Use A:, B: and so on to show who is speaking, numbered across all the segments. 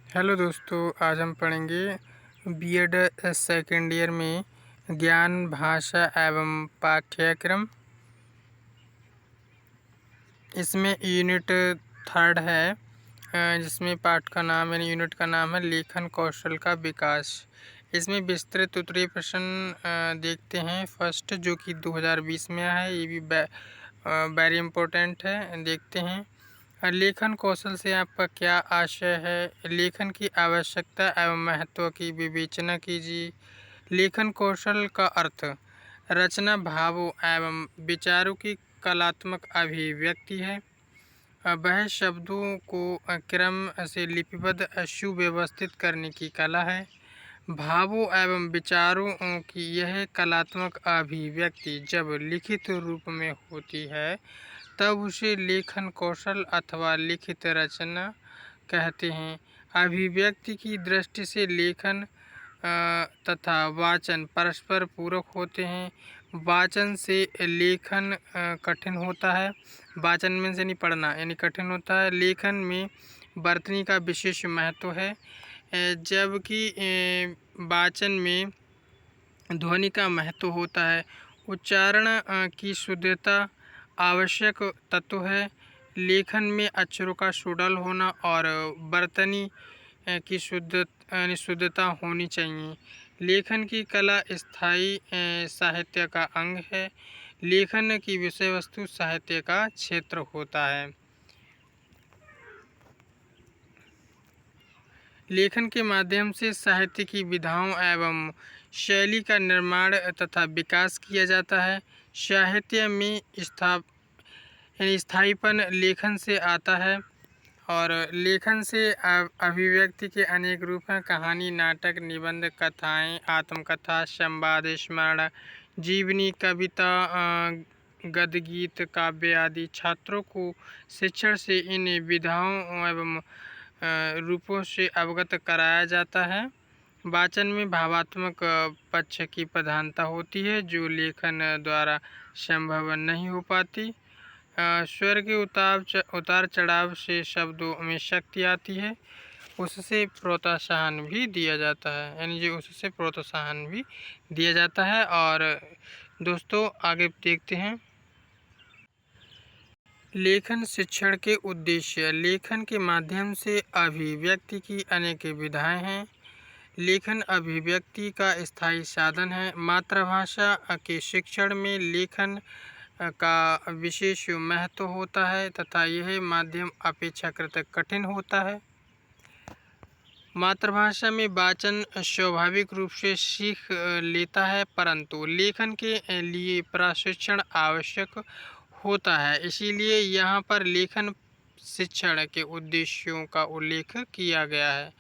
A: Hello दोस्तों, आज हम पढ़ेंगे बीएड सेकेंड ईयर में ज्ञान भाषा एवं पाठ्यक्रम। इसमें यूनिट थर्ड है, जिसमें पाठ का नाम यानी यूनिट का नाम है लेखन कौशल का विकास। इसमें विस्तृत उत्तरीय प्रश्न देखते हैं। फर्स्ट जो कि 2020 में है, ये भी वेरी इम्पोर्टेंट है। देखते हैं लेखन कौशल से आपका क्या आशय है। लेखन की आवश्यकता एवं महत्व की विवेचना कीजिए। लेखन कौशल का अर्थ रचना, भावों एवं विचारों की कलात्मक अभिव्यक्ति है। वह शब्दों को क्रम से लिपिबद्ध सुव्यवस्थित करने की कला है। भावों एवं विचारों की यह कलात्मक अभिव्यक्ति जब लिखित रूप में होती है तब उसे लेखन कौशल अथवा लिखित रचना कहते हैं। अभिव्यक्ति की दृष्टि से लेखन तथा वाचन परस्पर पूरक होते हैं। वाचन से लेखन कठिन होता है। वाचन में से नहीं पढ़ना यानी कठिन होता है। लेखन में वर्तनी का विशेष महत्व है, जबकि वाचन में ध्वनि का महत्व होता है। उच्चारण की शुद्धता आवश्यक तत्व है। लेखन में अक्षरों का सुडल होना और वर्तनी की शुद्धता होनी चाहिए। लेखन की कला स्थायी साहित्य का अंग है। लेखन की विषय वस्तु साहित्य का क्षेत्र होता है। लेखन के माध्यम से साहित्य की विधाओं एवं शैली का निर्माण तथा विकास किया जाता है। साहित्य में स्थायीपन लेखन से आता है और लेखन से अभिव्यक्ति के अनेक रूप हैं। कहानी, नाटक, निबंध, कथाएं, आत्मकथा, संवाद, स्मरण, जीवनी, कविता, गद्य, गीत, काव्य आदि। छात्रों को शिक्षण से इन विधाओं एवं रूपों से अवगत कराया जाता है। वाचन में भावात्मक पक्ष की प्रधानता होती है जो लेखन द्वारा संभव नहीं हो पाती। स्वर के उतार चढ़ाव से शब्दों में शक्ति आती है, उससे प्रोत्साहन भी दिया जाता है, यानी जो उससे प्रोत्साहन भी दिया जाता है। और दोस्तों आगे देखते हैं लेखन शिक्षण के उद्देश्य। लेखन के माध्यम से अभिव्यक्ति की अनेक विधाएं हैं। लेखन अभिव्यक्ति का स्थायी साधन है। मातृभाषा के शिक्षण में लेखन का विशेष महत्व होता है तथा यह माध्यम अपेक्षाकृत कठिन होता है। मातृभाषा में वाचन स्वाभाविक रूप से सीख लेता है, परंतु लेखन के लिए प्रशिक्षण आवश्यक होता है। इसीलिए यहाँ पर लेखन शिक्षण के उद्देश्यों का उल्लेख किया गया है।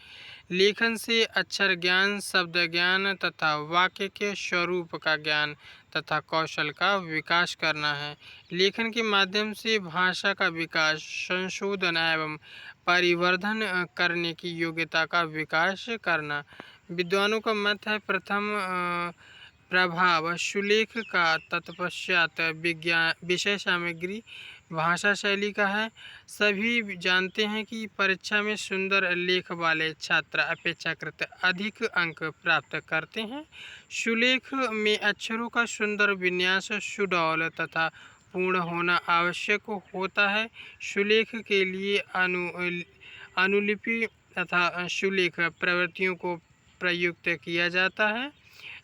A: लेखन से अक्षर ज्ञान, शब्द ज्ञान तथा वाक्य के स्वरूप का ज्ञान तथा कौशल का विकास करना है। लेखन के माध्यम से भाषा का विकास, संशोधन एवं परिवर्धन करने की योग्यता का विकास करना। विद्वानों का मत है प्रथम प्रभाव सुलेख का, तत्पश्चात विषय सामग्री भाषा शैली का है। सभी जानते हैं कि परीक्षा में सुंदर लेख वाले छात्र अपेक्षाकृत अधिक अंक प्राप्त करते हैं। सुलेख में अक्षरों का सुंदर विन्यास, सुडौल तथा पूर्ण होना आवश्यक होता है। सुलेख के लिए अनुलिपि तथा सुलेख प्रवृत्तियों को प्रयुक्त किया जाता है।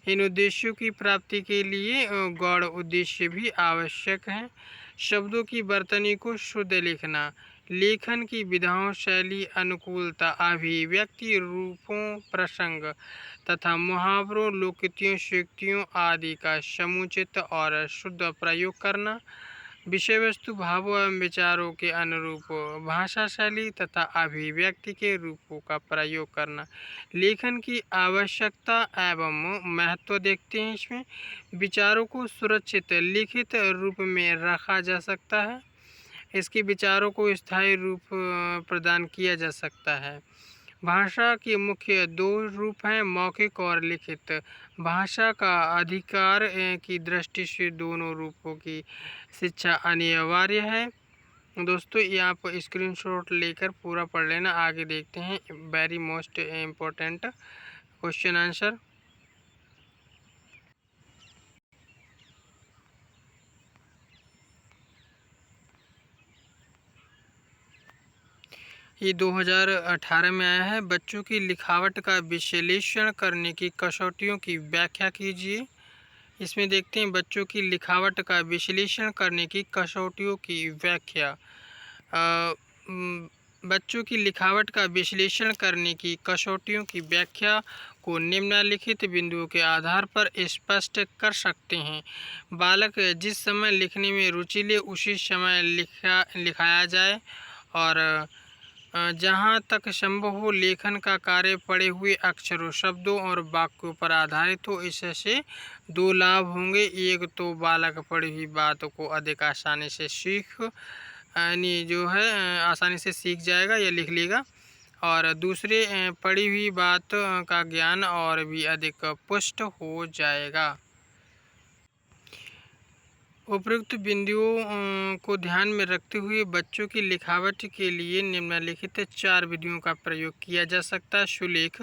A: इन उद्देश्यों की प्राप्ति के लिए गौड़ उद्देश्य भी आवश्यक हैं। शब्दों की वर्तनी को शुद्ध लिखना। लेखन की विधाओं, शैली, अनुकूलता, अभिव्यक्ति रूपों, प्रसंग तथा मुहावरों, लोकोक्तियों, सूक्तियों आदि का समुचित और शुद्ध प्रयोग करना। विषय वस्तु, भावों एवं विचारों के अनुरूप भाषा शैली तथा अभिव्यक्ति के रूपों का प्रयोग करना। लेखन की आवश्यकता एवं महत्व देखते हैं। इसमें विचारों को सुरक्षित लिखित रूप में रखा जा सकता है। इसके विचारों को स्थायी रूप प्रदान किया जा सकता है। भाषा के मुख्य दो रूप हैं, मौखिक और लिखित। भाषा का अधिकार की दृष्टि से दोनों रूपों की शिक्षा अनिवार्य है। दोस्तों ये आप स्क्रीनशॉट लेकर पूरा पढ़ लेना। आगे देखते हैं very most important question answer. ये 2018 में आया है। बच्चों की लिखावट का विश्लेषण करने की कसौटियों की व्याख्या कीजिए। इसमें देखते हैं बच्चों की लिखावट का विश्लेषण करने की कसौटियों की व्याख्या। बच्चों की लिखावट का विश्लेषण करने की कसौटियों की व्याख्या को निम्नलिखित बिंदुओं के आधार पर स्पष्ट कर सकते हैं। बालक जिस समय लिखने में रुचि ले उसी समय लिखाया जाए और जहाँ तक संभव हो लेखन का कार्य पढ़े हुए अक्षरों, शब्दों और वाक्यों पर आधारित हो। इससे दो लाभ होंगे। एक तो बालक पढ़ी हुई बातों को अधिक आसानी से आसानी से सीख जाएगा या लिख लेगा, और दूसरे पढ़ी हुई बात का ज्ञान और भी अधिक पुष्ट हो जाएगा। उपयुक्त बिंदुओं को ध्यान में रखते हुए बच्चों की लिखावट के लिए निम्नलिखित 4 विधियों का प्रयोग किया जा सकता है। सुलेख।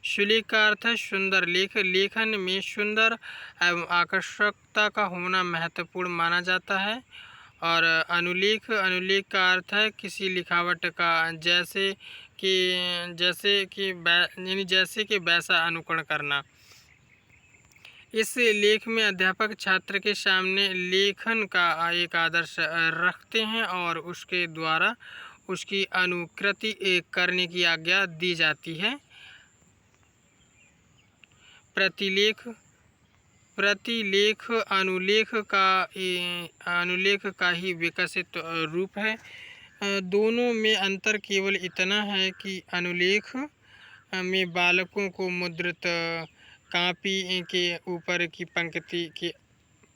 A: सुलेख का अर्थ है सुंदर लेख। लेखन में सुंदर एवं आकर्षकता का होना महत्वपूर्ण माना जाता है। और अनुलेख। अनुलेख का अर्थ है किसी लिखावट का जैसे कि वैसा अनुकरण करना। इस लेख में अध्यापक छात्र के सामने लेखन का एक आदर्श रखते हैं और उसके द्वारा उसकी अनुकृति करने की आज्ञा दी जाती है। प्रतिलेख। प्रतिलेख अनुलेख का ही विकसित रूप है। दोनों में अंतर केवल इतना है कि अनुलेख में बालकों को मुद्रित कापी के ऊपर की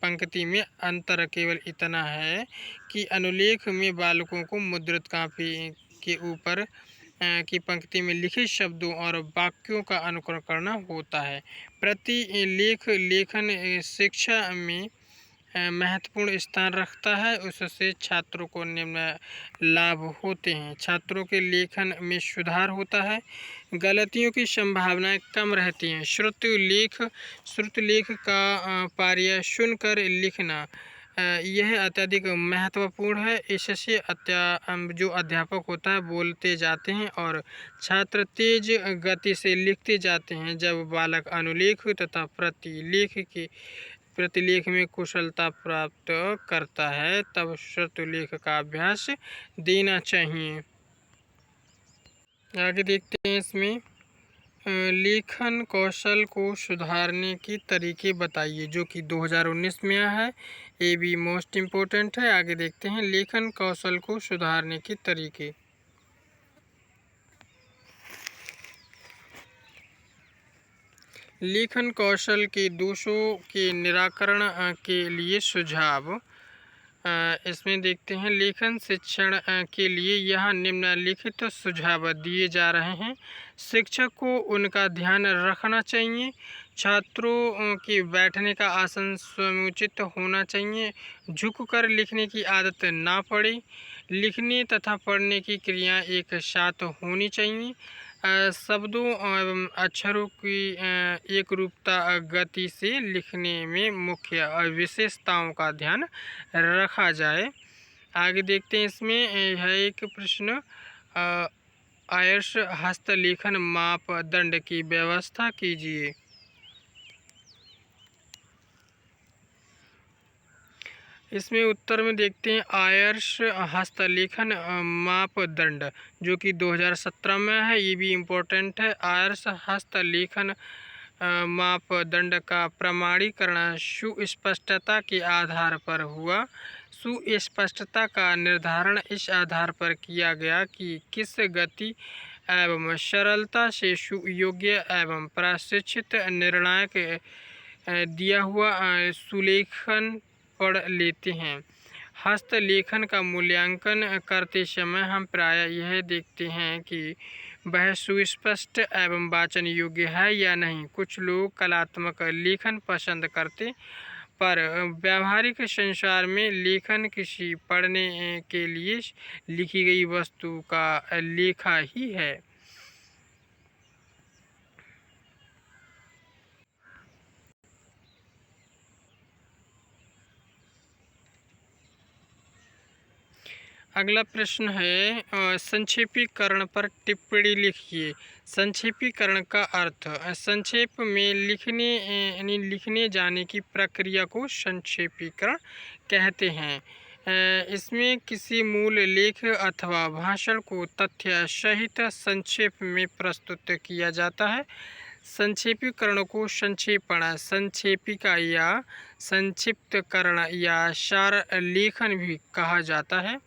A: पंक्ति में अंतर केवल इतना है कि अनुलेख में बालकों को मुद्रित कापी के ऊपर की पंक्ति में लिखे शब्दों और वाक्यों का अनुकरण करना होता है। प्रतिलेख लेखन शिक्षा में महत्वपूर्ण स्थान रखता है। उससे छात्रों को निम्न लाभ होते हैं। छात्रों के लेखन में सुधार होता है। गलतियों की संभावनाएं कम रहती हैं। श्रुतलेख का पार्य सुनकर लिखना यह अत्यधिक महत्वपूर्ण है। इससे जो अध्यापक होता है बोलते जाते हैं और छात्र तेज गति से लिखते जाते हैं। जब बालक अनुलेख तथा प्रतिलेख में कुशलता प्राप्त करता है तब श्रुतलेख का अभ्यास देना चाहिए। आगे देखते हैं इसमें लेखन कौशल को सुधारने के तरीके बताइए, जो कि 2019 में आया है। ये भी मोस्ट इम्पोर्टेंट है। आगे देखते हैं लेखन कौशल को सुधारने के तरीके। लेखन कौशल के दोषों के निराकरण के लिए सुझाव। इसमें देखते हैं लेखन शिक्षण के लिए यहाँ निम्नलिखित सुझाव दिए जा रहे हैं। शिक्षक को उनका ध्यान रखना चाहिए। छात्रों के बैठने का आसन समुचित होना चाहिए। झुककर लिखने की आदत ना पड़े। लिखने तथा पढ़ने की क्रिया एक साथ होनी चाहिए। शब्दों एवं अक्षरों की एक रूपता गति से लिखने में मुख्य विशेषताओं का ध्यान रखा जाए। आगे देखते हैं इसमें है एक प्रश्न, आयर्स हस्तलेखन मापदंड की व्यवस्था कीजिए। इसमें उत्तर में देखते हैं आयर्स हस्तलेखन मापदंड, जो कि 2017 में है। ये भी इम्पोर्टेंट है। आयर्स हस्तलेखन मापदंड का प्रमाणीकरण सुस्पष्टता के आधार पर हुआ। सुस्पष्टता का निर्धारण इस आधार पर किया गया कि किस गति एवं सरलता से सुयोग्य एवं प्रशिक्षित निर्णायक दिया हुआ सुलेखन पढ़ लेते हैं। हस्तलेखन का मूल्यांकन करते समय हम प्रायः यह देखते हैं कि वह सुस्पष्ट एवं वाचन योग्य है या नहीं। कुछ लोग कलात्मक लेखन पसंद करते पर व्यावहारिक संसार में लेखन किसी पढ़ने के लिए लिखी गई वस्तु का लेखा ही है। अगला प्रश्न है संक्षेपीकरण पर टिप्पणी लिखिए। संक्षेपीकरण का अर्थ संक्षेप में लिखने जाने की प्रक्रिया को संक्षेपीकरण कहते हैं। इसमें किसी मूल लेख अथवा भाषण को तथ्य सहित संक्षेप में प्रस्तुत किया जाता है। संक्षेपीकरण को संक्षेपण, संक्षेपिका या संक्षिप्तकरण या सार लेखन भी कहा जाता है।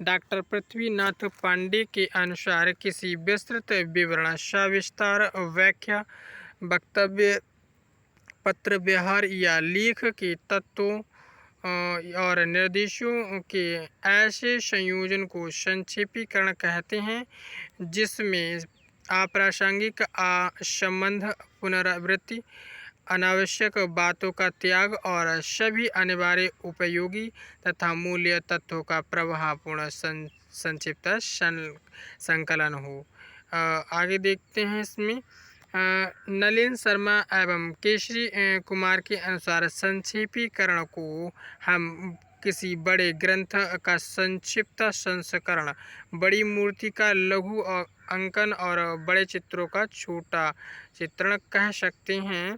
A: डॉक्टर पृथ्वीनाथ पांडे के अनुसार किसी विस्तृत विवरण, सविस्तार व्याख्या, वक्तव्य, पत्र व्यवहार या लेख के तत्वों और निर्देशों के ऐसे संयोजन को संक्षेपीकरण कहते हैं जिसमें अप्रासंगिक असंबद्ध पुनरावृत्ति, अनावश्यक बातों का त्याग और सभी अनिवार्य, उपयोगी तथा मूल्य तत्वों का प्रभावपूर्ण संक्षिप्त संकलन हो। आगे देखते हैं इसमें नलिन शर्मा एवं केशरी कुमार के अनुसार संक्षेपीकरण को हम किसी बड़े ग्रंथ का संक्षिप्त संस्करण, बड़ी मूर्ति का लघु अंकन और बड़े चित्रों का छोटा चित्रण कह सकते हैं।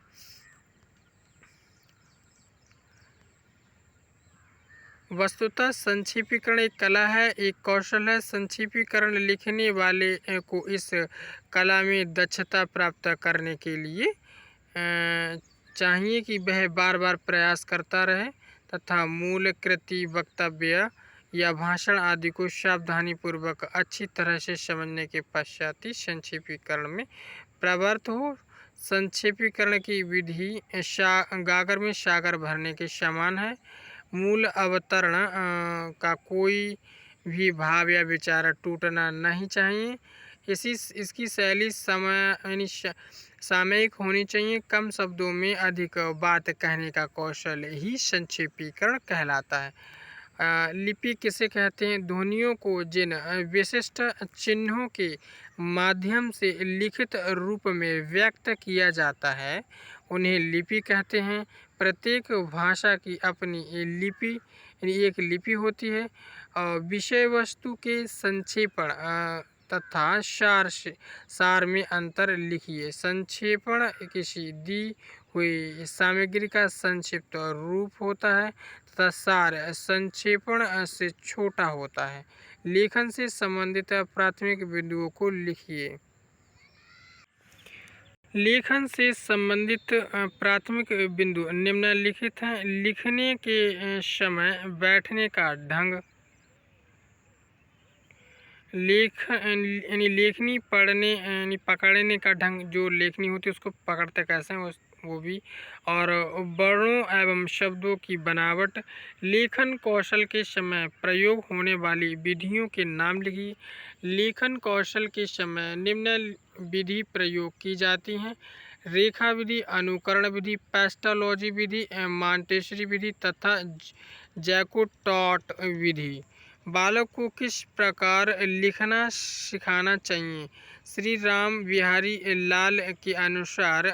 A: वस्तुतः संक्षेपीकरण एक कला है, एक कौशल है। संक्षेपीकरण लिखने वाले को इस कला में दक्षता प्राप्त करने के लिए चाहिए कि वह बार बार प्रयास करता रहे तथा मूल कृति, वक्तव्य या भाषण आदि को सावधानीपूर्वक अच्छी तरह से समझने के पश्चात ही संक्षेपीकरण में प्रवृत्त हो। संक्षेपीकरण की विधि गागर में सागर भरने के समान है। मूल अवतरण का कोई भी भाव या विचार टूटना नहीं चाहिए। इसकी शैली सामयिक होनी चाहिए। कम शब्दों में अधिक बात कहने का कौशल ही संक्षेपीकरण कहलाता है। लिपि किसे कहते हैं? ध्वनियों को जिन विशिष्ट चिन्हों के माध्यम से लिखित रूप में व्यक्त किया जाता है उन्हें लिपि कहते हैं। प्रत्येक भाषा की अपनी एक लिपि होती है। विषय वस्तु के संक्षेपण तथा सार में अंतर लिखिए। संक्षेपण किसी दी हुई सामग्री का संक्षिप्त रूप होता है तथा सार संक्षेपण से छोटा होता है। लेखन से संबंधित प्राथमिक बिंदुओं को लिखिए। लेखन से संबंधित प्राथमिक बिंदु निम्नलिखित हैं। लिखने के समय बैठने का ढंग, लेखनी पढ़ने पकड़ने का ढंग, जो लेखनी होती है उसको पकड़ते कैसे हैं वो भी, और वर्णों एवं शब्दों की बनावट। लेखन कौशल के समय प्रयोग होने वाली विधियों के नाम लिखिए। लेखन कौशल के समय निम्न विधि प्रयोग की जाती हैं: रेखा विधि, अनुकरण विधि, पेस्टोलॉजी विधि, मॉन्टेसरी विधि तथा जैकोटॉट विधि। बालक को किस प्रकार लिखना सिखाना चाहिए? श्री राम बिहारी लाल के अनुसार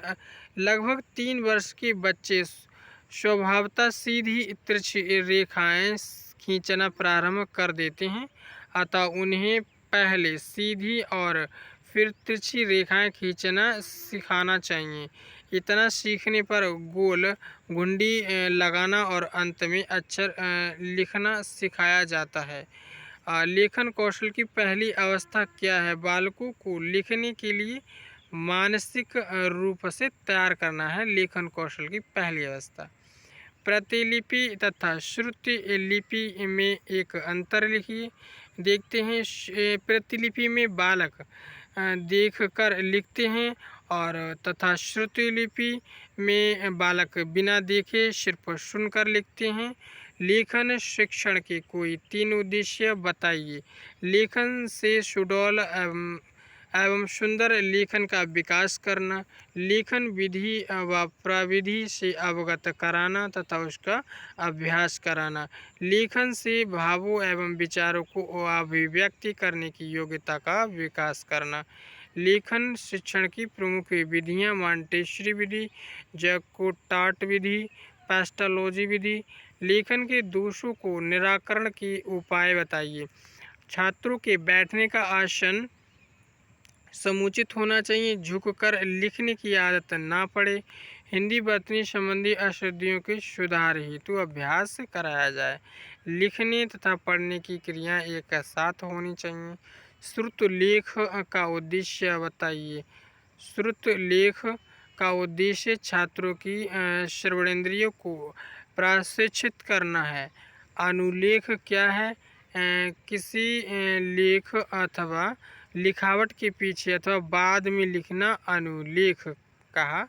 A: लगभग 3 वर्ष के बच्चे स्वभावतः सीधी तिरछी रेखाएं खींचना प्रारंभ कर देते हैं, अतः उन्हें पहले सीधी और फिर तिरछी रेखाएं खींचना सिखाना चाहिए। इतना सीखने पर गोल घुंडी लगाना और अंत में अक्षर लिखना सिखाया जाता है। लेखन कौशल की पहली अवस्था क्या है? बालकों को लिखने के लिए मानसिक रूप से तैयार करना है। लेखन कौशल की पहली अवस्था। प्रतिलिपि तथा श्रुति लिपि में एक अंतर लिखिए। देखते हैं, प्रतिलिपि में बालक देखकर लिखते हैं और तथा श्रुति लिपि में बालक बिना देखे सिर्फ सुनकर लिखते हैं। लेखन शिक्षण के कोई 3 उद्देश्य बताइए। लेखन से सुडौल एवं सुंदर लेखन का विकास करना, लेखन विधि व प्रविधि से अवगत कराना तथा उसका अभ्यास कराना, लेखन से भावों एवं विचारों को अभिव्यक्ति करने की योग्यता का विकास करना। लेखन शिक्षण की प्रमुख विधियां मॉन्टेसरी विधि, जैकोटार्ट विधि, पेस्टालोजी विधि। लेखन के दोषों को निराकरण के उपाय बताइए। छात्रों के बैठने का आसन समुचित होना चाहिए, झुककर लिखने की आदत ना पड़े। हिंदी वर्तनी संबंधी अशुद्धियों के सुधार हेतु अभ्यास कराया जाए। लिखने तथा पढ़ने की क्रियाएं एक साथ होनी चाहिए। श्रुत लेख का उद्देश्य बताइए। श्रुत लेख का उद्देश्य छात्रों की श्रवणेंद्रियों को प्रशिक्षित करना है। अनुलेख क्या है? किसी लेख अथवा लिखावट के पीछे अथवा बाद में लिखना अनुलेख कहा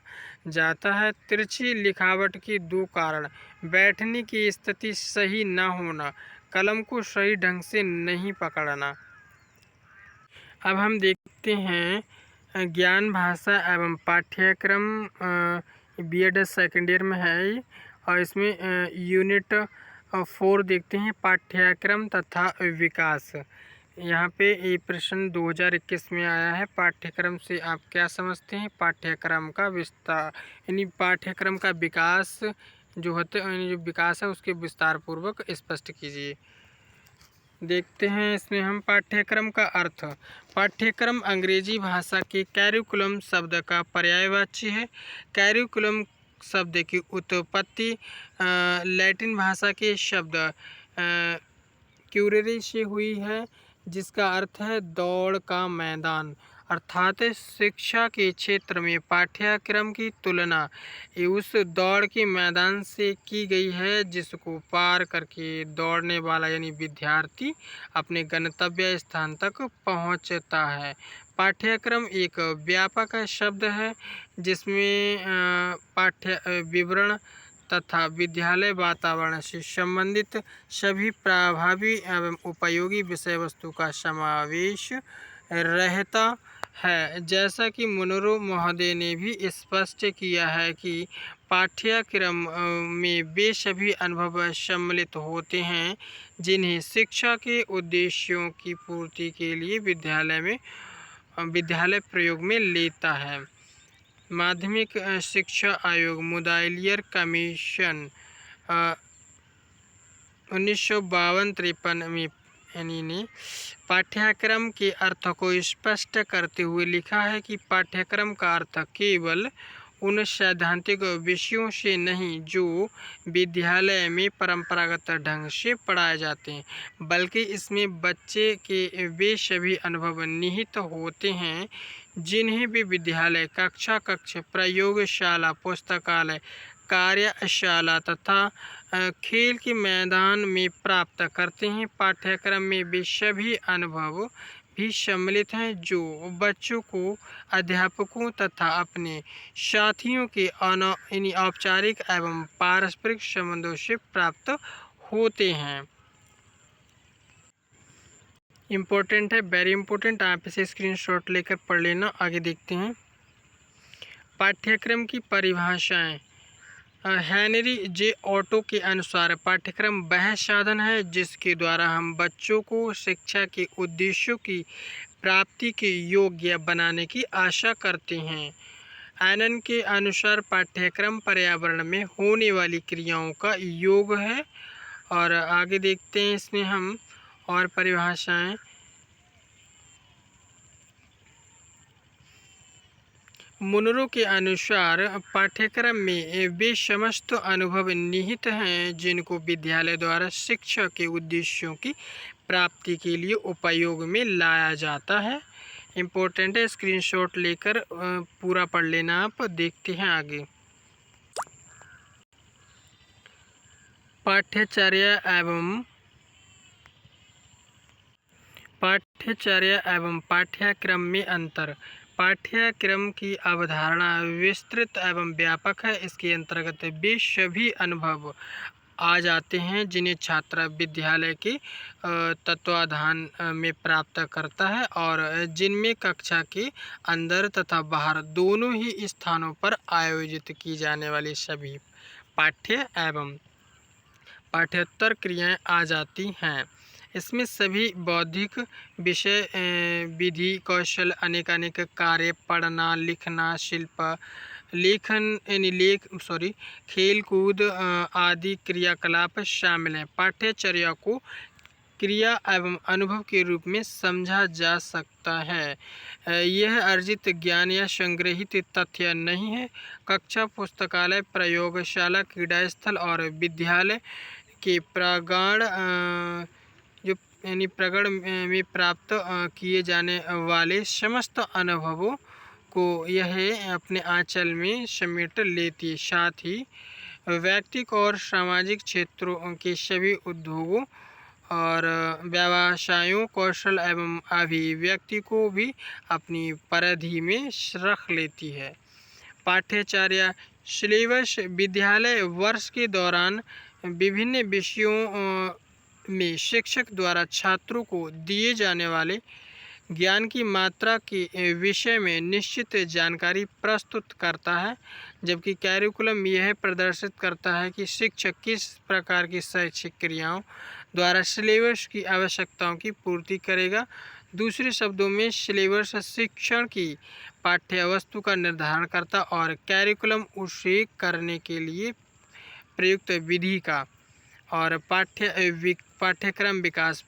A: जाता है। तिरछी लिखावट के दो कारण: बैठने की स्थिति सही न होना, कलम को सही ढंग से नहीं पकड़ना। अब हम देखते हैं ज्ञान भाषा एवं पाठ्यक्रम, बीएड सेकेंड ईयर में है और इसमें यूनिट 4 देखते हैं, पाठ्यक्रम तथा विकास। यहाँ पे ये प्रश्न 2021 में आया है। पाठ्यक्रम से आप क्या समझते हैं? पाठ्यक्रम का विस्तार यानी पाठ्यक्रम का विकास जो होते हैं, जो विकास है उसके विस्तार पूर्वक स्पष्ट कीजिए। देखते हैं इसमें हम पाठ्यक्रम का अर्थ। पाठ्यक्रम अंग्रेजी भाषा के कैरिकुलम शब्द का पर्यायवाची है। कैरिकुलम शब्द की उत्पत्ति लैटिन भाषा के शब्द क्यूरेरी से हुई है, जिसका अर्थ है दौड़ का मैदान। अर्थात शिक्षा के क्षेत्र में पाठ्यक्रम की तुलना उस दौड़ के मैदान से की गई है जिसको पार करके दौड़ने वाला यानी विद्यार्थी अपने गंतव्य स्थान तक पहुंचता है। पाठ्यक्रम एक व्यापक शब्द है जिसमें पाठ्य विवरण तथा विद्यालय वातावरण से संबंधित सभी प्रभावी एवं उपयोगी विषय वस्तु का समावेश रहता है। जैसा कि मुनरो महोदय ने भी स्पष्ट किया है कि पाठ्यक्रम में वे सभी अनुभव सम्मिलित होते हैं जिन्हें शिक्षा के उद्देश्यों की पूर्ति के लिए विद्यालय प्रयोग में लेता है। माध्यमिक शिक्षा आयोग मुदालियर कमीशन 1952-53 में ने पाठ्यक्रम के अर्थ को स्पष्ट करते हुए लिखा है कि पाठ्यक्रम का अर्थ केवल उन सैद्धांतिक विषयों से नहीं जो विद्यालय में परंपरागत ढंग से पढ़ाए जाते हैं, बल्कि इसमें बच्चे के वे सभी अनुभव निहित होते हैं जिन्हें वे विद्यालय, कक्षा, प्रयोगशाला, पुस्तकालय, कार्यशाला तथा खेल के मैदान में प्राप्त करते हैं। पाठ्यक्रम में वे सभी अनुभव भी सम्मिलित हैं जो बच्चों को अध्यापकों तथा अपने साथियों के औपचारिक एवं पारस्परिक संबंधों से प्राप्त होते हैं। इम्पोर्टेंट है, वेरी इम्पोर्टेंट, आप इसे स्क्रीनशॉट लेकर पढ़ लेना। आगे देखते हैं पाठ्यक्रम की परिभाषाएं। हेनरी जे ऑटो के अनुसार पाठ्यक्रम वह साधन है जिसके द्वारा हम बच्चों को शिक्षा के उद्देश्यों की प्राप्ति के योग्य बनाने की आशा करते हैं। एनन के अनुसार पाठ्यक्रम पर्यावरण में होने वाली क्रियाओं का योग है। और आगे देखते हैं इसमें हम और परिभाषाएं। मुनरो के अनुसार पाठ्यक्रम में वे समस्त अनुभव निहित हैं जिनको विद्यालय द्वारा शिक्षा के उद्देश्यों की प्राप्ति के लिए उपयोग में लाया जाता है। इम्पोर्टेंट है, स्क्रीनशॉट लेकर पूरा पढ़ लेना आप। देखते हैं आगे पाठ्यचर्या एवं पाठ्यक्रम में अंतर। पाठ्यक्रम की अवधारणा विस्तृत एवं व्यापक है। इसके अंतर्गत वे सभी अनुभव आ जाते हैं जिन्हें छात्र विद्यालय के तत्वाधान में प्राप्त करता है और जिनमें कक्षा के अंदर तथा बाहर दोनों ही स्थानों पर आयोजित की जाने वाली सभी पाठ्य एवं पाठ्येतर क्रियाएं आ जाती हैं। इसमें सभी बौद्धिक विषय, विधि, कौशल, अनेक कार्य, पढ़ना, लिखना, शिल्प, लेखन खेल कूद आदि क्रियाकलाप शामिल हैं। पाठ्यचर्या को क्रिया एवं अनुभव के रूप में समझा जा सकता है। यह अर्जित ज्ञान या संग्रहित तथ्य नहीं है। कक्षा, पुस्तकालय, प्रयोगशाला, क्रीड़ा स्थल और विद्यालय के प्रांगण में प्राप्त किए जाने वाले समस्त अनुभवों को यह अपने आंचल में समेट लेती है। साथ ही व्यक्तिक और सामाजिक क्षेत्रों के सभी उद्योगों और व्यवसायों, कौशल एवं अभिव्यक्ति को भी अपनी परिधि में रख लेती है। पाठ्यचर्या सिलेबस विद्यालय वर्ष के दौरान विभिन्न विषयों में शिक्षक द्वारा छात्रों को दिए जाने वाले ज्ञान की मात्रा के विषय में निश्चित जानकारी प्रस्तुत करता है, जबकि कैरिकुलम यह प्रदर्शित करता है कि शिक्षक किस प्रकार की शैक्षिक क्रियाओं द्वारा सिलेबस की आवश्यकताओं की पूर्ति करेगा। दूसरे शब्दों में सिलेबस शिक्षण की पाठ्य वस्तु का निर्धारण करता और कैरिकुलम उसे करने के लिए प्रयुक्त विधि का। और पाठ्यक्रम विकास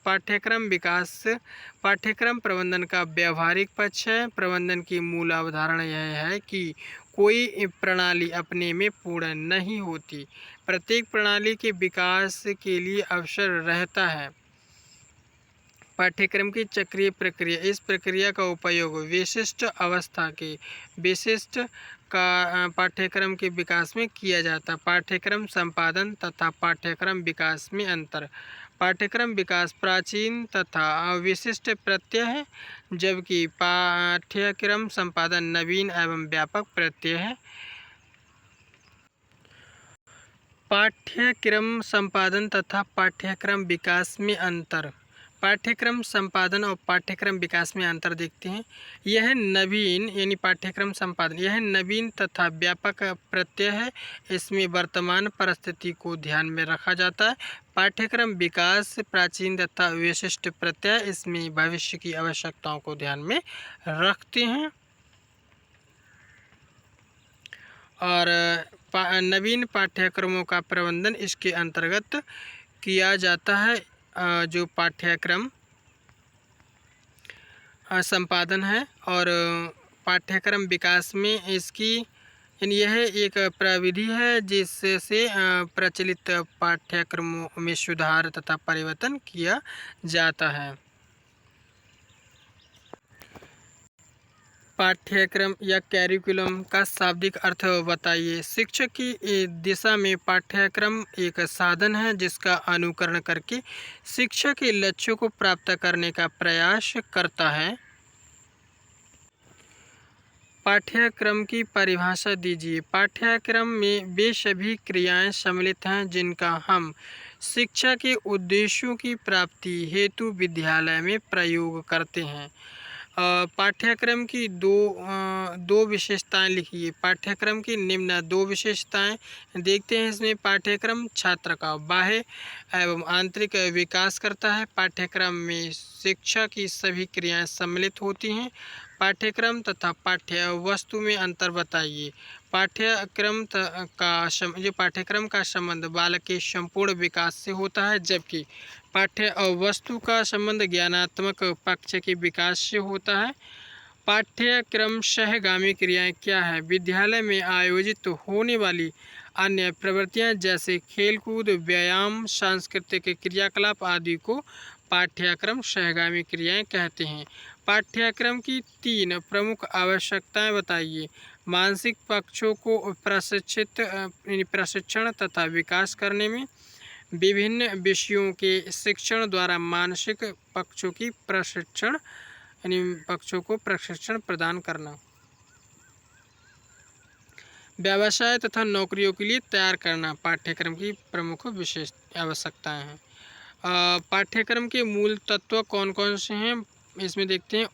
A: पाठ्यक्रम प्रबंधन का व्यवहारिक पक्ष है। प्रबंधन की मूल अवधारणा यह है कि कोई प्रणाली अपने में पूर्ण नहीं होती, प्रत्येक प्रणाली के विकास के लिए अवसर रहता है। पाठ्यक्रम की चक्रीय प्रक्रिया, इस प्रक्रिया का उपयोग विशिष्ट अवस्था के विशिष्ट का पाठ्यक्रम के विकास में किया जाता। पाठ्यक्रम संपादन तथा पाठ्यक्रम विकास में अंतर। पाठ्यक्रम विकास प्राचीन तथा विशिष्ट प्रत्यय है, जबकि पाठ्यक्रम संपादन नवीन एवं व्यापक प्रत्यय है। पाठ्यक्रम संपादन तथा पाठ्यक्रम विकास में अंतर। पाठ्यक्रम संपादन और पाठ्यक्रम विकास में अंतर देखते हैं। यह नवीन यानी पाठ्यक्रम संपादन यह नवीन तथा व्यापक प्रत्यय है। इसमें वर्तमान परिस्थिति को ध्यान में रखा जाता है। पाठ्यक्रम विकास प्राचीन तथा विशिष्ट प्रत्यय, इसमें भविष्य की आवश्यकताओं को ध्यान में रखते हैं। और नवीन पाठ्यक्रमों का प्रबंधन इसके अंतर्गत किया जाता है। जो पाठ्यक्रम संपादन है और पाठ्यक्रम विकास में इसकी यह एक प्रविधि है जिससे प्रचलित पाठ्यक्रमों में सुधार तथा परिवर्तन किया जाता है। पाठ्यक्रम या कैरिकुलम का शाब्दिक अर्थ बताइए। शिक्षक की दिशा में पाठ्यक्रम एक साधन है जिसका अनुकरण करके शिक्षक के लक्ष्यों को प्राप्त करने का प्रयास करता है। पाठ्यक्रम की परिभाषा दीजिए। पाठ्यक्रम में वे सभी क्रियाएं सम्मिलित हैं जिनका हम शिक्षा के उद्देश्यों की प्राप्ति हेतु विद्यालय में प्रयोग करते हैं। पाठ्यक्रम की दो विशेषताएं लिखिए। पाठ्यक्रम की निम्न दो विशेषताएं देखते हैं। इसमें पाठ्यक्रम छात्र का बाह्य एवं आंतरिक विकास करता है। पाठ्यक्रम में शिक्षा की सभी क्रियाएं सम्मिलित होती हैं। पाठ्यक्रम तथा पाठ्य वस्तु में अंतर बताइए। पाठ्यक्रम का संबंध बालक के संपूर्ण विकास से होता है, जबकि पाठ्य वस्तु का संबंध ज्ञानात्मक पक्ष के विकास से होता है। पाठ्यक्रम सहगामी क्रियाएं क्या है? विद्यालय में आयोजित होने वाली अन्य प्रवृत्तियां जैसे खेलकूद, व्यायाम, सांस्कृतिक क्रियाकलाप आदि को पाठ्यक्रम सहगामी क्रियाएं कहते हैं। पाठ्यक्रम की 3 प्रमुख आवश्यकताएं बताइए। मानसिक पक्षों को प्रशिक्षण तथा विकास करने में, विभिन्न विषयों के शिक्षण द्वारा मानसिक पक्षों को प्रशिक्षण प्रदान करना। व्यवसाय तथा नौकरियों के लिए तैयार करना पाठ्यक्रम की प्रमुख विशेष आवश्यकताएं हैं। पाठ्यक्रम के मूल तत्व कौन कौन से हैं, इसमें देखते हैं।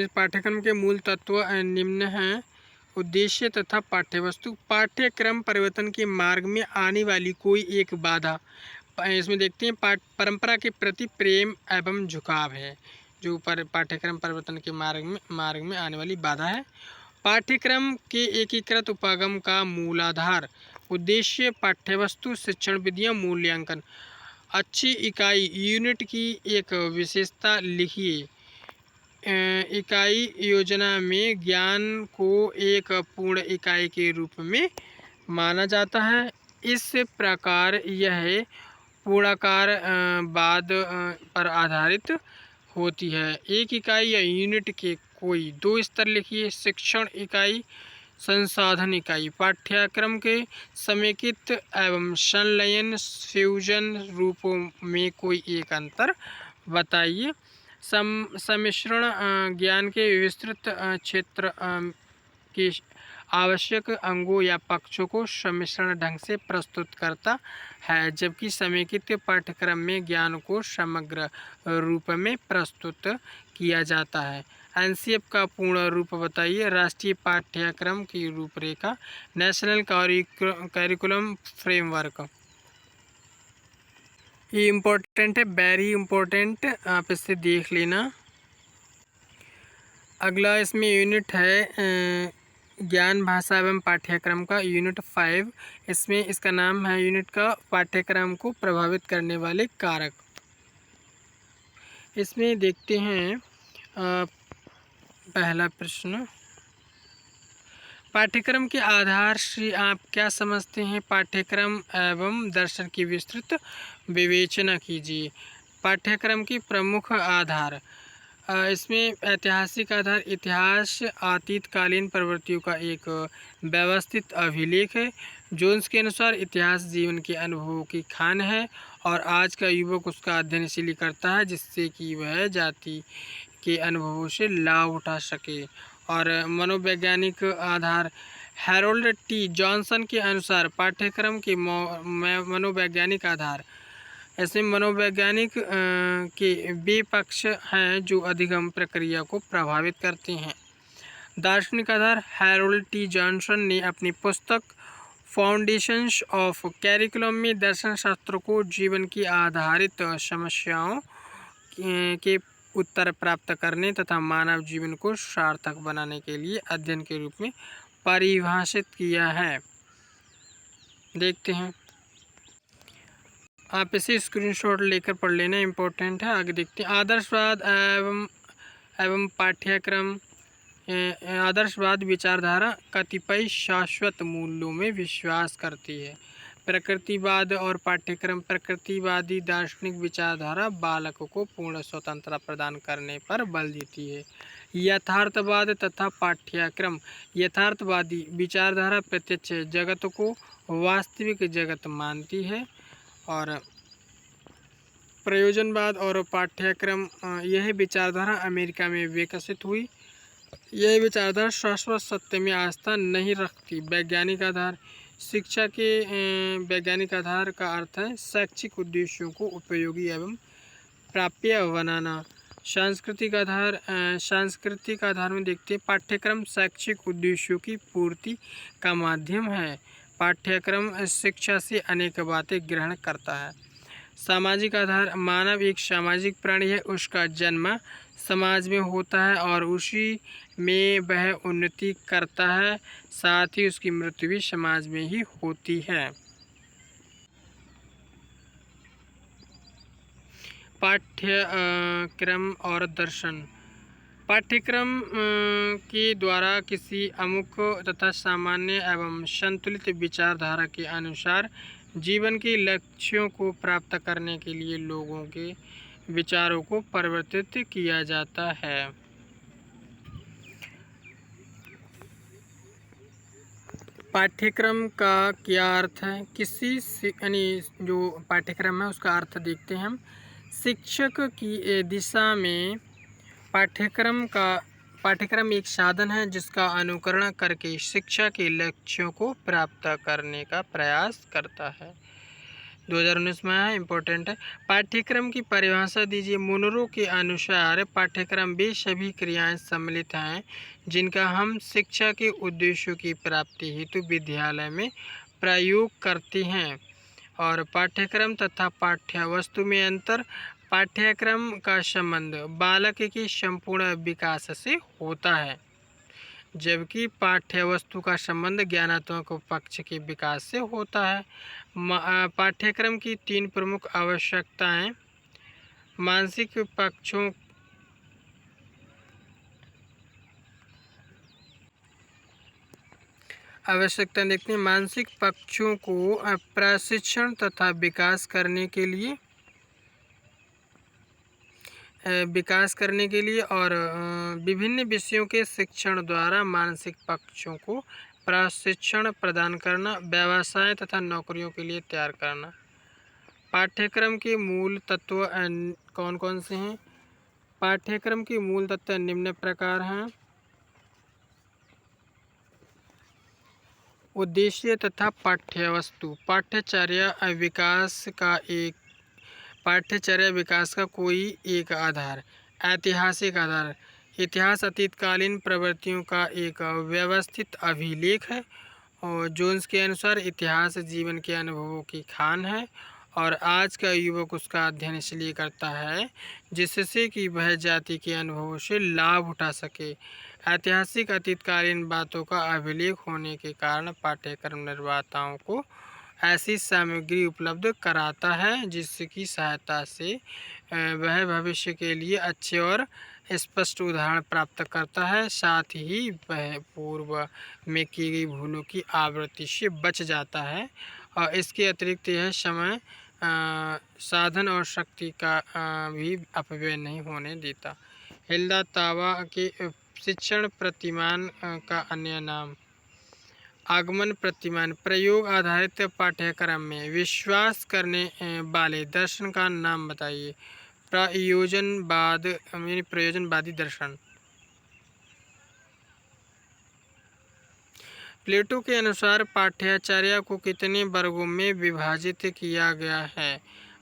A: पाठ्यक्रम के मूल तत्व निम्न हैं। उद्देश्य तथा पाठ्यवस्तु। पाठ्यक्रम परिवर्तन के मार्ग में आने वाली कोई एक बाधा। इसमें देखते हैं परंपरा के प्रति प्रेम एवं झुकाव है, जो पाठ्यक्रम परिवर्तन के मार्ग में आने वाली बाधा है। पाठ्यक्रम के एकीकृत उपागम का मूलाधार। उद्देश्य पाठ्यवस्तु, शिक्षण विधियाँ, मूल्यांकन। अच्छी इकाई यूनिट की एक विशेषता लिखिए। इकाई योजना में ज्ञान को एक पूर्ण इकाई के रूप में माना जाता है। इस प्रकार यह पूर्णाकार बाद पर आधारित होती है। एक इकाई या यूनिट के कोई दो स्तर लिखिए। शिक्षण इकाई, संसाधन इकाई। पाठ्यक्रम के समेकित एवं संलयन फ्यूजन रूपों में कोई एक अंतर बताइए। सम्मिश्रण ज्ञान के विस्तृत क्षेत्र के आवश्यक अंगों या पक्षों को सम्मिश्रण ढंग से प्रस्तुत करता है, जबकि समेकित पाठ्यक्रम में ज्ञान को समग्र रूप में प्रस्तुत किया जाता है। एनसीएफ का पूर्ण रूप बताइए। राष्ट्रीय पाठ्यक्रम की रूपरेखा, नेशनल करिकुलम फ्रेमवर्क। ये इम्पोर्टेंट है, वेरी इम्पोर्टेंट, आप इससे देख लेना। अगला इसमें यूनिट है ज्ञान भाषा एवं पाठ्यक्रम का, यूनिट 5। इसमें इसका नाम है यूनिट का पाठ्यक्रम को प्रभावित करने वाले कारक। इसमें देखते हैं पहला प्रश्न, पाठ्यक्रम के आधार से आप क्या समझते हैं? पाठ्यक्रम एवं दर्शन की विस्तृत विवेचना कीजिए। पाठ्यक्रम के प्रमुख आधार। इसमें ऐतिहासिक आधार, इतिहास अतीतकालीन प्रवृत्तियों का एक व्यवस्थित अभिलेख है। जोन्स के अनुसार इतिहास जीवन के अनुभवों की खान है और आज का युवक उसका अध्ययन इसलिए करता है जिससे कि वह जाति के अनुभवों से लाभ उठा सके। और मनोवैज्ञानिक आधार, हैरोल्ड टी जॉनसन के अनुसार पाठ्यक्रम के मनोवैज्ञानिक आधार। ऐसे मनोवैज्ञानिक के वे पक्ष हैं जो अधिगम प्रक्रिया को प्रभावित करते हैं। दार्शनिक आधार, हैरोल्ड टी जॉनसन ने अपनी पुस्तक फाउंडेशंस ऑफ कैरिकुलम में दर्शन शास्त्र को जीवन की आधारित समस्याओं के उत्तर प्राप्त करने तथा मानव जीवन को सार्थक बनाने के लिए अध्ययन के रूप में परिभाषित किया है। देखते हैं, आप इसे स्क्रीनशॉट लेकर पढ़ लेना, इम्पोर्टेंट है। आगे देखते हैं, आदर्शवाद एवं पाठ्यक्रम। आदर्शवाद विचारधारा कतिपय शाश्वत मूल्यों में विश्वास करती है। प्रकृतिवाद और पाठ्यक्रम। प्रकृतिवादी दार्शनिक विचारधारा बालकों को पूर्ण स्वतंत्रता प्रदान करने पर बल देती है। यथार्थवाद तथा पाठ्यक्रम। यथार्थवादी विचारधारा प्रत्यक्ष जगत को वास्तविक जगत मानती है और प्रयोजनवाद और पाठ्यक्रम। यह विचारधारा अमेरिका में विकसित हुई। यह विचारधारा शाश्वत सत्य में आस्था नहीं रखती। वैज्ञानिक आधार। शिक्षा के वैज्ञानिक आधार का अर्थ है शैक्षिक उद्देश्यों को उपयोगी एवं प्राप्य बनाना। सांस्कृतिक आधार। सांस्कृतिक आधार में देखते हैं, पाठ्यक्रम शैक्षिक उद्देश्यों की पूर्ति का माध्यम है। पाठ्यक्रम शिक्षा से अनेक बातें ग्रहण करता है। सामाजिक आधार। मानव एक सामाजिक प्राणी है, उसका जन्म समाज में होता है और उसी में वह उन्नति करता है, साथ ही उसकी मृत्यु भी समाज में ही होती है। पाठ्यक्रम और दर्शन। पाठ्यक्रम के द्वारा किसी अमुक तथा सामान्य एवं संतुलित विचारधारा के अनुसार जीवन के लक्ष्यों को प्राप्त करने के लिए लोगों के विचारों को परिवर्तित किया जाता है। पाठ्यक्रम का क्या अर्थ है? यानी जो पाठ्यक्रम है उसका अर्थ देखते हैं हम। शिक्षक की दिशा में पाठ्यक्रम एक साधन है जिसका अनुकरण करके शिक्षा के लक्ष्यों को प्राप्त करने का प्रयास करता है। 2019 में है, इम्पोर्टेंट है। पाठ्यक्रम की परिभाषा दीजिए। मुनरो के अनुसार पाठ्यक्रम वे सभी क्रियाएं सम्मिलित हैं जिनका हम शिक्षा के उद्देश्यों की प्राप्ति हेतु विद्यालय में प्रयोग करते हैं। और पाठ्यक्रम तथा पाठ्यवस्तु में अंतर। पाठ्यक्रम का संबंध बालक के संपूर्ण विकास से होता है, जबकि पाठ्यवस्तु का संबंध ज्ञानात्मक पक्ष के विकास से होता है। पाठ्यक्रम की 3 प्रमुख आवश्यकताएं। मानसिक पक्षों आवश्यकता देखते हैं। मानसिक पक्षों को प्रशिक्षण तथा विकास करने के लिए और विभिन्न विषयों के शिक्षण द्वारा मानसिक पक्षों को प्रशिक्षण प्रदान करना, व्यवसाय तथा नौकरियों के लिए तैयार करना। पाठ्यक्रम के मूल तत्व कौन कौन से हैं? पाठ्यक्रम के मूल तत्व निम्न प्रकार हैं। उद्देश्य तथा पाठ्यवस्तु। पाठ्यचर्या विकास का कोई एक आधार। ऐतिहासिक आधार। इतिहास अतीतकालीन प्रवृत्तियों का एक व्यवस्थित अभिलेख है और जोन्स के अनुसार इतिहास जीवन के अनुभवों की खान है और आज का युवक उसका अध्ययन इसलिए करता है जिससे कि वह जाति के अनुभवों से लाभ उठा सके। ऐतिहासिक अतीतकालीन बातों का अभिलेख होने के कारण पाठ्यक्रम निर्माताओं को ऐसी सामग्री उपलब्ध कराता है जिसकी सहायता से वह भविष्य के लिए अच्छे और स्पष्ट उदाहरण प्राप्त करता है। साथ ही वह पूर्व में की गई भूलों की आवृत्ति से बच जाता है और इसके अतिरिक्त यह समय, साधन और शक्ति का भी अपव्यय नहीं होने देता। हिल्दा तावा के शिक्षण प्रतिमान का अन्य नाम। आगमन प्रतिमान। प्रयोग आधारित पाठ्यक्रम में विश्वास करने वाले दर्शन का नाम बताइए। प्रयोजनवादी दर्शन। प्लेटो के अनुसार पाठ्यचर्या को कितने वर्गों में विभाजित किया गया है?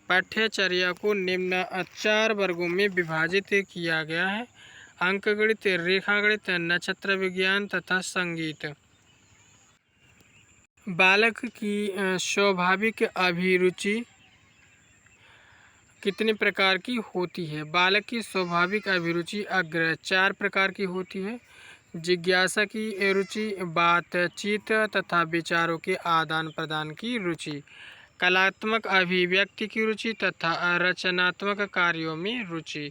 A: पाठ्यचर्या को निम्न 4 वर्गों में विभाजित किया गया है। अंकगणित, रेखागणित, नक्षत्र विज्ञान तथा संगीत। बालक की स्वाभाविक अभिरुचि कितने प्रकार की होती है? बालक की स्वाभाविक अभिरुचि अग्र 4 प्रकार की होती है। जिज्ञासा की रुचि, बातचीत तथा विचारों के आदान प्रदान की रुचि, कलात्मक अभिव्यक्ति की रुचि तथा रचनात्मक कार्यों में रुचि।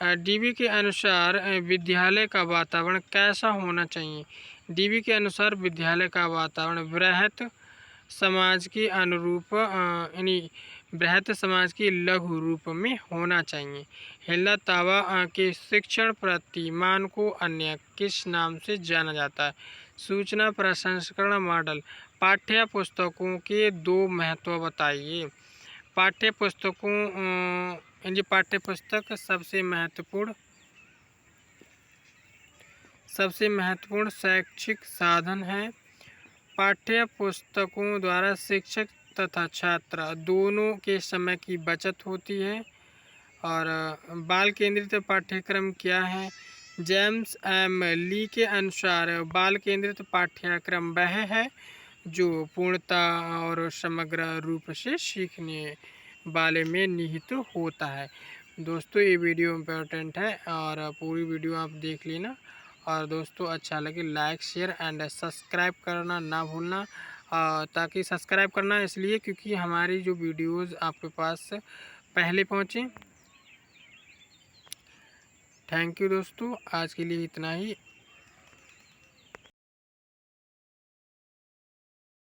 A: डीबी के अनुसार विद्यालय का वातावरण कैसा होना चाहिए? डीबी के अनुसार विद्यालय का वातावरण बृहत समाज के अनुरूप यानी बृहत समाज के लघु रूप में होना चाहिए। हिल्दा तावा के शिक्षण प्रतिमान को अन्य किस नाम से जाना जाता है? सूचना प्रसंस्करण मॉडल। पाठ्य पुस्तकों के 2 महत्व बताइए। पाठ्य पुस्तक सबसे महत्वपूर्ण शैक्षिक साधन है। पाठ्य पुस्तकों द्वारा शिक्षक तथा छात्र दोनों के समय की बचत होती है। और बाल केंद्रित पाठ्यक्रम क्या है? जेम्स एम ली के अनुसार बाल केंद्रित पाठ्यक्रम वह है जो पूर्णता और समग्र रूप से सीखने वाले में निहित होता है। दोस्तों, ये वीडियो इम्पोर्टेंट है और पूरी वीडियो आप देख लेना। और दोस्तों, अच्छा लगे लाइक, शेयर एंड सब्सक्राइब करना ना भूलना। ताकि सब्सक्राइब करना इसलिए क्योंकि हमारी जो वीडियोज़ आपके पास पहले पहुँचें। थैंक यू दोस्तों, आज के लिए इतना ही।